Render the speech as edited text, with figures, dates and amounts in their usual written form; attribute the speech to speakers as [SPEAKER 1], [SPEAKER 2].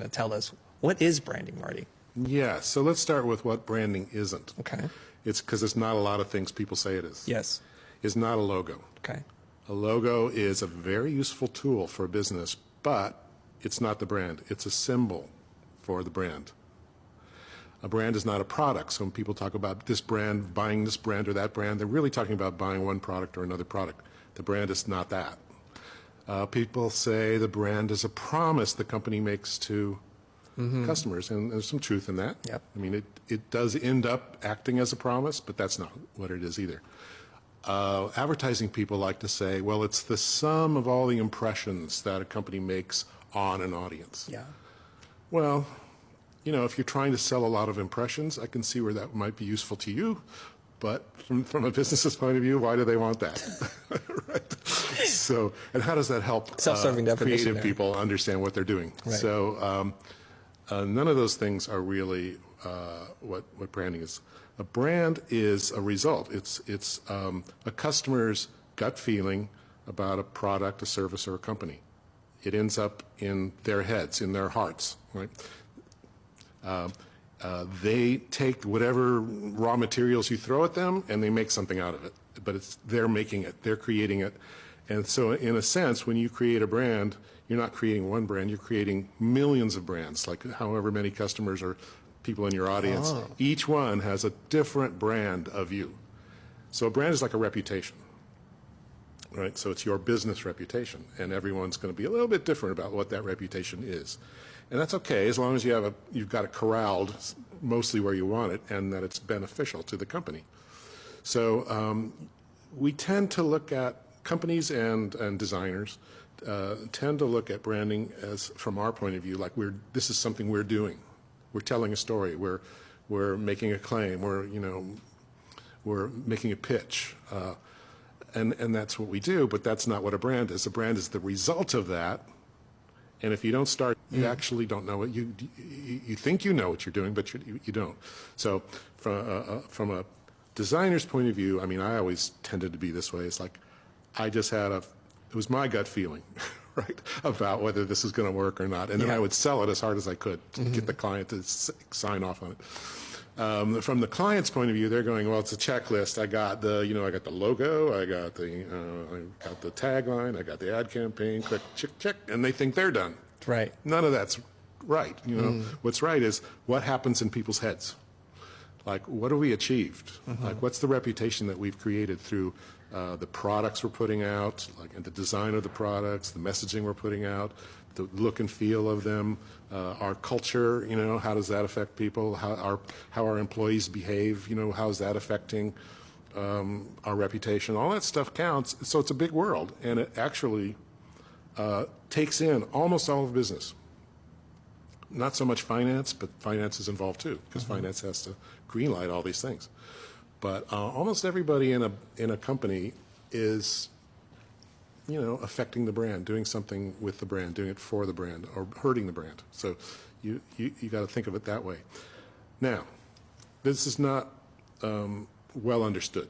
[SPEAKER 1] going to tell us. What is branding, Marty?
[SPEAKER 2] Yeah, so let's start with what branding isn't.
[SPEAKER 1] Okay.
[SPEAKER 2] It's because it's not a lot of things people say it is.
[SPEAKER 1] Yes.
[SPEAKER 2] It's not a logo.
[SPEAKER 1] Okay.
[SPEAKER 2] A logo is a very useful tool for a business, but it's not the brand. It's a symbol for the brand. A brand is not a product. So when people talk about this brand, buying this brand or that brand, they're really talking about buying one product or another product. The brand is not that. People say the brand is a promise the company makes to customers, and there's some truth in that.
[SPEAKER 1] Yep.
[SPEAKER 2] I mean, it does end up acting as a promise, but that's not what it is either. Advertising people like to say, well, it's the sum of all the impressions that a company makes on an audience.
[SPEAKER 1] Yeah.
[SPEAKER 2] Well, you know, if you're trying to sell a lot of impressions, I can see where that might be useful to you, but from a business's point of view, why do they want that? Right? So, and how does that help
[SPEAKER 1] Self-serving definition
[SPEAKER 2] creative
[SPEAKER 1] there.
[SPEAKER 2] people understand what they're doing?
[SPEAKER 1] Right.
[SPEAKER 2] So none of those things are really what branding is. A brand is a result. It's a customer's gut feeling about a product, a service, or a company. It ends up in their heads, in their hearts, right? They take whatever raw materials you throw at them and they make something out of it. But they're making it, they're creating it. And so in a sense, when you create a brand, you're not creating one brand, you're creating millions of brands, like however many customers or people in your audience.
[SPEAKER 1] Oh.
[SPEAKER 2] Each one has a different brand of you. So a brand is like a reputation, right? So it's your business reputation, and everyone's going to be a little bit different about what that reputation is. And that's okay, as long as you've got it corralled mostly where you want it and that it's beneficial to the company. So we tend to look at companies and designers tend to look at branding as, from our point of view, like this is something we're doing. We're telling a story. We're making a claim. We're making a pitch. And that's what we do, but that's not what a brand is. A brand is the result of that. And if you don't start, you actually don't know what you think you know what you're doing, but you don't. So from a designer's point of view, I mean, I always tended to be this way. It's like I just had it was my gut feeling, right, about whether this is going to work or not. And then I would sell it as hard as I could to get the client to sign off on it. From the client's point of view, they're going, well, it's a checklist. I got the logo, I got the tagline, I got the ad campaign, click, check, and they think they're done.
[SPEAKER 1] Right.
[SPEAKER 2] None of that's right. What's right is what happens in people's heads. Like, what have we achieved? Like, what's the reputation that we've created through the products we're putting out, like and the design of the products, the messaging we're putting out, the look and feel of them, our culture, how does that affect people, how our employees behave, how is that affecting our reputation? All that stuff counts. So it's a big world, and it actually takes in almost all of business. Not so much finance, but finance is involved too, because finance has to greenlight all these things. But almost everybody in a company is, affecting the brand, doing something with the brand, doing it for the brand, or hurting the brand. So you got to think of it that way. Now, this is not well understood.